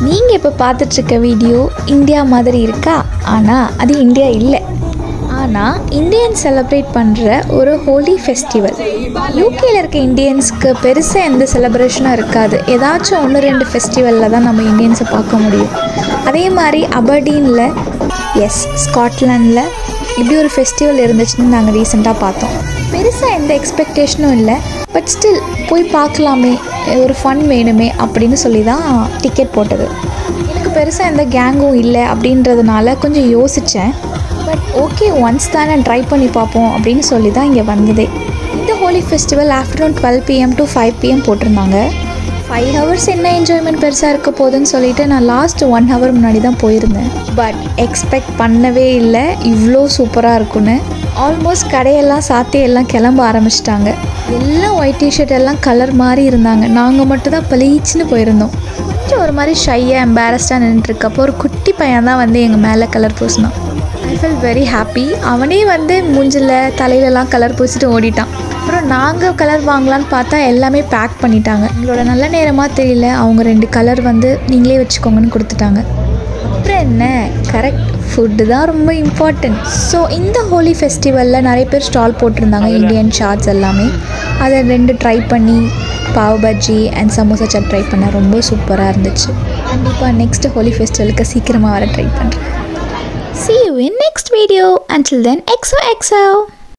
நீங்கள் இப்போ பார்த்துட்ருக்க video India மாதிரி இருக்கா? ஆனால் அது இந்தியா இல்லை. ஆனால் இந்தியன்ஸ் செலிப்ரேட் பண்ணுற ஒரு ஹோலி ஃபெஸ்டிவல். யூகேயில் இருக்க இந்தியன்ஸ்க்கு பெருசாக எந்த செலிப்ரேஷனும் இருக்காது. ஏதாச்சும் 1-2 ஃபெஸ்டிவலில் தான் நம்ம இந்தியன்ஸை பார்க்க முடியும். அதே மாதிரி அபர்டீனில், ஸ்காட்லாண்டில் இப்படி ஒரு ஃபெஸ்டிவல் இருந்துச்சுன்னு நாங்கள் ரீசெண்டாக பார்த்தோம். பெருசாக எந்த எக்ஸ்பெக்டேஷனும் இல்லை, பட் ஸ்டில் போய் பார்க்கலாமே, ஒரு ஃபன் வேணுமே அப்படின்னு சொல்லி தான் டிக்கெட் போட்டது. எனக்கு பெருசாக எந்த கேங்கும் இல்லை அப்படின்றதுனால கொஞ்சம் யோசித்தேன். பட் ஓகே, ஒன்ஸ் தானே ட்ரை பண்ணி பார்ப்போம் அப்படின்னு சொல்லி தான் இங்கே வந்ததே. இந்த Holi festival afternoon 12 PM to 5 PM போட்டிருந்தாங்க. 5 hours என்ன என்ஜாய்மெண்ட் பெருசாக இருக்க போகுதுன்னு சொல்லிட்டு நான் லாஸ்ட் 1 hour முன்னாடி தான் போயிருந்தேன். பட் எக்ஸ்பெக்ட் பண்ணவே இல்லை இவ்வளோ சூப்பராக இருக்குன்னு. ஆல்மோஸ்ட் கடையெல்லாம் சாத்தி எல்லாம் கிளம்ப ஆரம்பிச்சிட்டாங்க. எல்லாம் ஒயிட் டிஷர்ட் எல்லாம் கலர் மாதிரி இருந்தாங்க. நாங்கள் மட்டும் தான் பளீச்சுன்னு போயிருந்தோம். கொஞ்சம் ஒரு மாதிரி ஷையாக எம்பாரஸ்டாக நின்றுட்டுருக்கப்போ ஒரு குட்டி பையன் தான் வந்து எங்கள் மேலே கலர் பூசினான். I feel very happy. அவனே வந்து மூஞ்சில் தலையிலலாம் கலர் பூசிட்டு ஓடிட்டான். அப்புறம் நாங்கள் கலர் வாங்கலான்னு பார்த்தா எல்லாமே பேக் பண்ணிட்டாங்க. எங்களோட நல்ல நேரமாக தெரியல, அவங்க 2 கலர் வந்து நீங்களே வச்சுக்கோங்கன்னு கொடுத்துட்டாங்க. அப்புறம் என்ன, கரெக்ட், ஃபுட்டு தான் ரொம்ப இம்பார்ட்டன்ட். ஸோ இந்த ஹோலி ஃபெஸ்டிவலில் நிறைய பேர் ஸ்டால் போட்டிருந்தாங்க, இந்தியன் சாட்ஸ் எல்லாமே. அதை 2 ட்ரை பண்ணி பாவ் பஜ்ஜி அண்ட் சமோசா சாட் ட்ரை பண்ண ரொம்ப சூப்பராக இருந்துச்சு. கண்டிப்பாக நெக்ஸ்ட் ஹோலி ஃபெஸ்டிவலுக்கு சீக்கிரமாக வர ட்ரை பண்ணுறேன். See you in next video. Until then, XOXO.